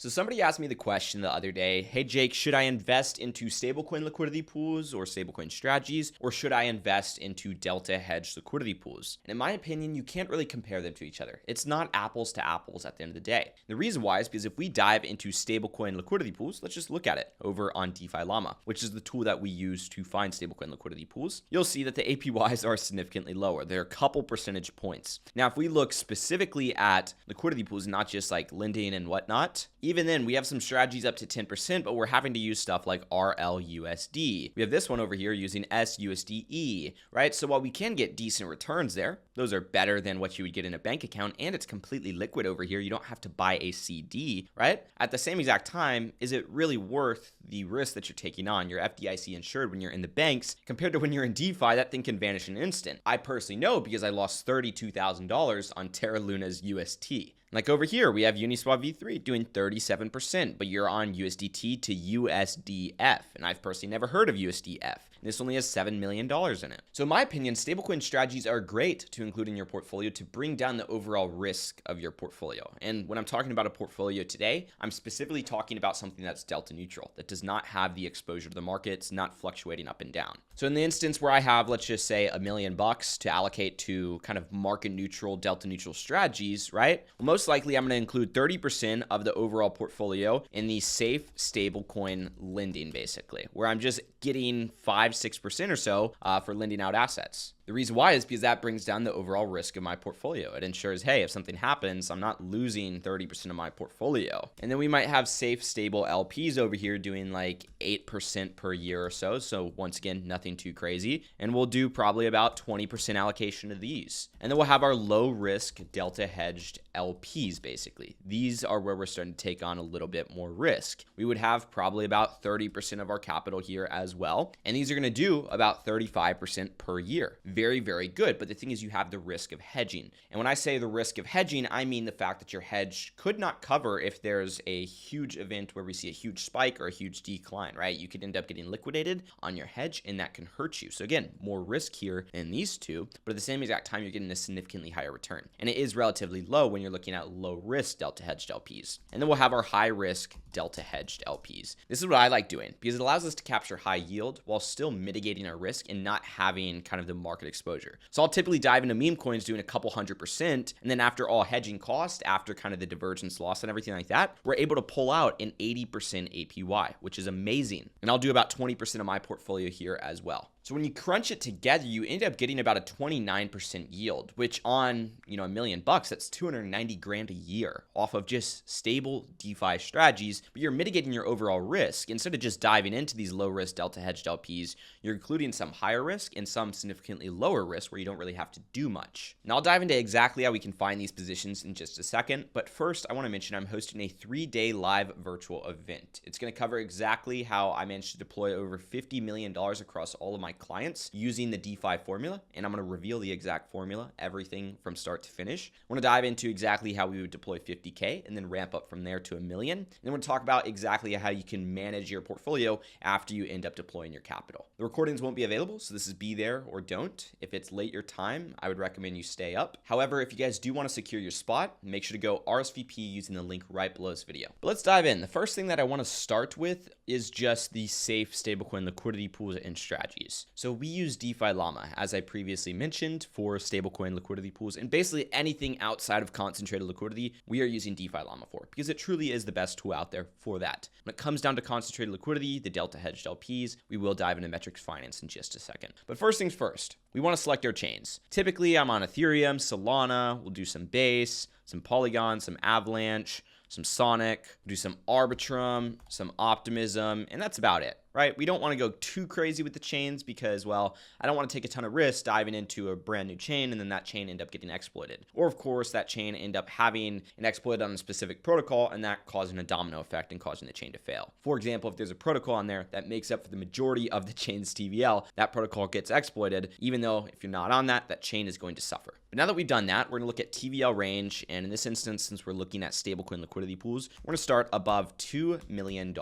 So somebody asked me the question the other day, hey Jake, should I invest into stablecoin liquidity pools or stablecoin strategies, or should I invest into delta hedged liquidity pools? And in my opinion, you can't really compare them to each other. It's not apples to apples at the end of the day. The reason why is because if we dive into stablecoin liquidity pools, let's just look at it over on DeFi Llama, which is the tool that we use to find stablecoin liquidity pools. You'll see that the APYs are significantly lower. They're a couple percentage points. Now, if we look specifically at liquidity pools, not just like lending and whatnot, even then, we have some strategies up to 10%, but we're having to use stuff like RLUSD. We have this one over here using SUSDE, right? So while we can get decent returns there, those are better than what you would get in a bank account, and it's completely liquid over here. You don't have to buy a CD, right? At the same exact time, is it really worth the risk that you're taking on? You're FDIC insured when you're in the banks, compared to when you're in DeFi, that thing can vanish in an instant. I personally know because I lost $32,000 on Terra Luna's UST. Like over here, we have Uniswap V3 doing 37%, but you're on USDT to USDF, and I've personally never heard of USDF. This only has $7 million in it. So in my opinion, stablecoin strategies are great to include in your portfolio to bring down the overall risk of your portfolio. And when I'm talking about a portfolio today, I'm specifically talking about something that's delta neutral, that does not have the exposure to the markets, not fluctuating up and down. So in the instance where I have, let's just say $1 million to allocate to kind of market neutral, delta neutral strategies, right? Well, most likely I'm going to include 30% of the overall portfolio in the safe stablecoin lending, basically, where I'm just getting 5-6% or so for lending out assets. The reason why is because that brings down the overall risk of my portfolio. It ensures, hey, if something happens, I'm not losing 30% of my portfolio. And then we might have safe, stable LPs over here doing like 8% per year or so. So once again, nothing too crazy. And we'll do probably about 20% allocation of these. And then we'll have our low risk delta hedged LPs, basically. These are where we're starting to take on a little bit more risk. We would have probably about 30% of our capital here as well. And these are going to do about 35% per year. Very, very good. But the thing is, you have the risk of hedging. And when I say the risk of hedging, I mean the fact that your hedge could not cover if there's a huge event where we see a huge spike or a huge decline, right? You could end up getting liquidated on your hedge, and that can hurt you. So again, more risk here in these two, but at the same exact time, you're getting a significantly higher return. And it is relatively low when you're looking at low risk delta hedged LPs. And then we'll have our high risk delta hedged LPs. This is what I like doing because it allows us to capture high yield while still mitigating our risk and not having kind of the market exposure. So I'll typically dive into meme coins doing a couple 100%, and then after all hedging cost, after kind of the divergence loss and everything like that, we're able to pull out an 80% APY, which is amazing. And I'll do about 20% of my portfolio here as well. So when you crunch it together, you end up getting about a 29% yield, which on, $1 million, that's 290 grand a year off of just stable DeFi strategies, but you're mitigating your overall risk. Instead of just diving into these low risk delta hedged LPs, you're including some higher risk and some significantly lower risk where you don't really have to do much. And I'll dive into exactly how we can find these positions in just a second. But first, I want to mention I'm hosting a 3-day live virtual event. It's going to cover exactly how I managed to deploy over $50 million across all of my clients using the DeFi formula, and I'm going to reveal the exact formula, everything from start to finish. I want to dive into exactly how we would deploy 50K and then ramp up from there to $1 million. And then we're going to talk about exactly how you can manage your portfolio after you end up deploying your capital. The recordings won't be available, so this is be there or don't. If it's late your time, I would recommend you stay up. However, if you guys do want to secure your spot, make sure to go RSVP using the link right below this video. But let's dive in. The first thing that I want to start with is just the safe stablecoin liquidity pools and strategies. So we use DeFi Llama, as I previously mentioned, for stablecoin liquidity pools, and basically anything outside of concentrated liquidity, we are using DeFi Llama for, because it truly is the best tool out there for that. When it comes down to concentrated liquidity, the delta hedged LPs, we will dive into metrics finance in just a second. But first things first, we want to select our chains. Typically, I'm on Ethereum, Solana, we'll do some Base, some Polygon, some Avalanche, some Sonic, do some Arbitrum, some Optimism, and that's about it, right? We don't want to go too crazy with the chains because, well, I don't want to take a ton of risk diving into a brand new chain and then that chain end up getting exploited. Or of course, that chain end up having an exploit on a specific protocol and that causing a domino effect and causing the chain to fail. For example, if there's a protocol on there that makes up for the majority of the chain's TVL, that protocol gets exploited, even though if you're not on that, that chain is going to suffer. But now that we've done that, we're going to look at TVL range. And in this instance, since we're looking at stablecoin liquidity pools, we're going to start above $2 million.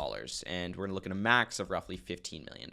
And we're going to look at a max of roughly $15 million.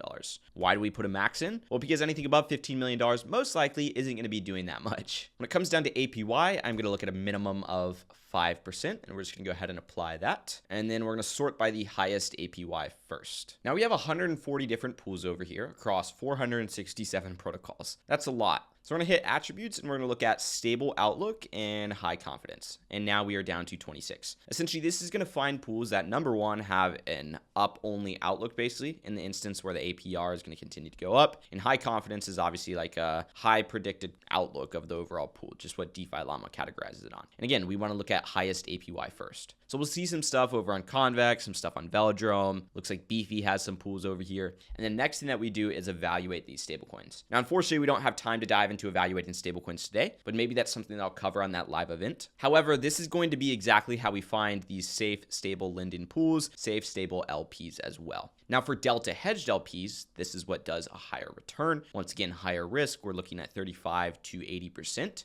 Why do we put a max in? Well, because anything above $15 million most likely isn't going to be doing that much. When it comes down to APY, I'm going to look at a minimum of 5%, and we're just going to go ahead and apply that. And then we're going to sort by the highest APY first. Now we have 140 different pools over here across 467 protocols. That's a lot. So we're going to hit attributes and we're going to look at stable outlook and high confidence. And now we are down to 26. Essentially, this is going to find pools that number one have an up only outlook basically in the instance where the APR is going to continue to go up. And high confidence is obviously like a high predicted outlook of the overall pool, just what DeFi Llama categorizes it on. And again, we want to look at highest APY first. So we'll see some stuff over on Convex, some stuff on Velodrome. Looks like Beefy has some pools over here. And the next thing that we do is evaluate these stablecoins. Now, unfortunately, we don't have time to dive into evaluating stablecoins today, but maybe that's something that I'll cover on that live event. However, this is going to be exactly how we find these safe, stable lending pools, safe, stable LPs as well. Now for Delta Hedged LPs, this is what does a higher return. Once again, higher risk, we're looking at 35 to 80%.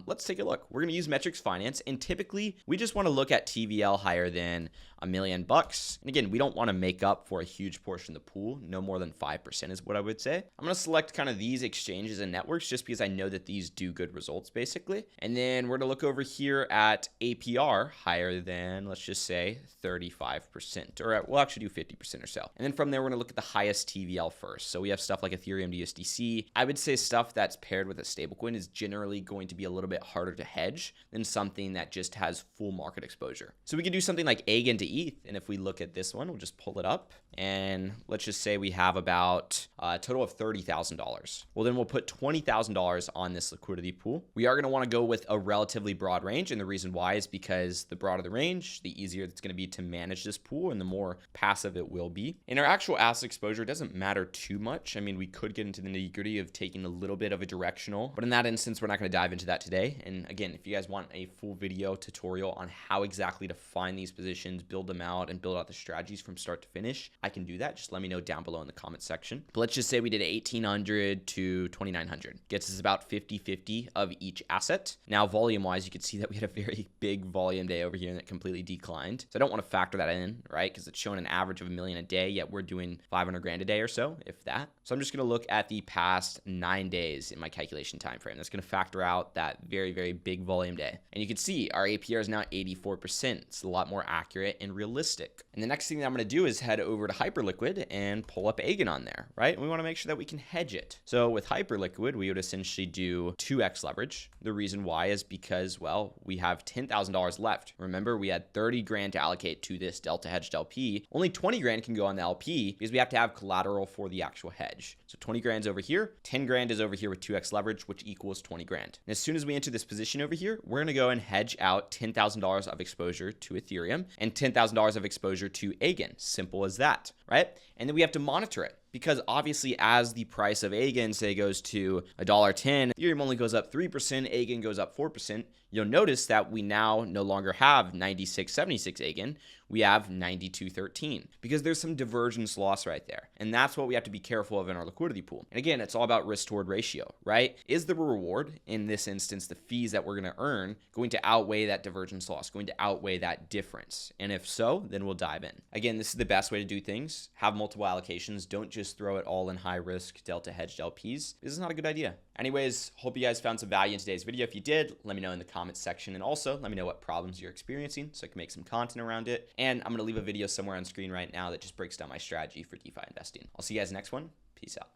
Let's take a look. We're gonna use Metrics Finance, and typically we just wanna look at TVL higher than $1 million. And again, we don't wanna make up for a huge portion of the pool. No more than 5% is what I would say. I'm gonna select kind of these exchanges and networks just because I know that these do good results basically. And then we're gonna look over here at APR higher than, let's just say 35%, or we'll actually do 50% or so. And then from there, we're going to look at the highest TVL first. So we have stuff like Ethereum DSDC. I would say stuff that's paired with a stablecoin is generally going to be a little bit harder to hedge than something that just has full market exposure. So we could do something like EIGIN to ETH. And if we look at this one, we'll just pull it up. And let's just say we have about a total of $30,000. Well, then we'll put $20,000 on this liquidity pool. We are going to want to go with a relatively broad range. And the reason why is because the broader the range, the easier it's going to be to manage this pool and the more passive it will be. And our actual asset exposure doesn't matter too much. I mean, we could get into the nitty-gritty of taking a little bit of a directional, but in that instance, we're not going to dive into that today. And again, if you guys want a full video tutorial on how exactly to find these positions, build them out, and build out the strategies from start to finish, I can do that. Just let me know down below in the comment section. But let's just say we did 1,800 to 2,900. Gets us about 50-50 of each asset. Now, volume-wise, you can see that we had a very big volume day over here and it completely declined. So I don't want to factor that in, right? Because it's showing an average of $1 million a day, yet we're doing 500 grand a day or so, if that. So I'm just going to look at the past 9 days in my calculation time frame. That's going to factor out that very, very big volume day. And you can see our APR is now 84%. It's a lot more accurate and realistic. And the next thing that I'm going to do is head over to Hyperliquid and pull up EIGIN on there, right? And we want to make sure that we can hedge it. So with Hyperliquid, we would essentially do 2x leverage. The reason why is because, well, we have $10,000 left. Remember, we had 30 grand to allocate to this Delta Hedged LP. Only 20 grand can go on the LP because we have to have collateral for the actual hedge. So 20 grand's over here, 10 grand is over here with 2x leverage, which equals 20 grand. And as soon as we enter this position over here, we're going to go and hedge out $10,000 of exposure to Ethereum and $10,000 of exposure to EIGIN. Simple as that, right? And then we have to monitor it. Because obviously as the price of EIGIN, say, goes to $1.10, Ethereum only goes up 3%, EIGIN goes up 4%, you'll notice that we now no longer have 96.76 EIGIN, we have 92.13 because there's some divergence loss right there. And that's what we have to be careful of in our liquidity pool. And again, it's all about risk toward ratio, right? Is the reward, in this instance, the fees that we're going to earn, going to outweigh that divergence loss, going to outweigh that difference? And if so, then we'll dive in. Again, this is the best way to do things. Have multiple allocations. Don't just throw it all in high risk Delta Hedged LPs. This is not a good idea. Anyways, hope you guys found some value in today's video. If you did, let me know in the comments section. And also let me know what problems you're experiencing so I can make some content around it. And I'm going to leave a video somewhere on screen right now that just breaks down my strategy for DeFi investing. I'll see you guys next one. Peace out.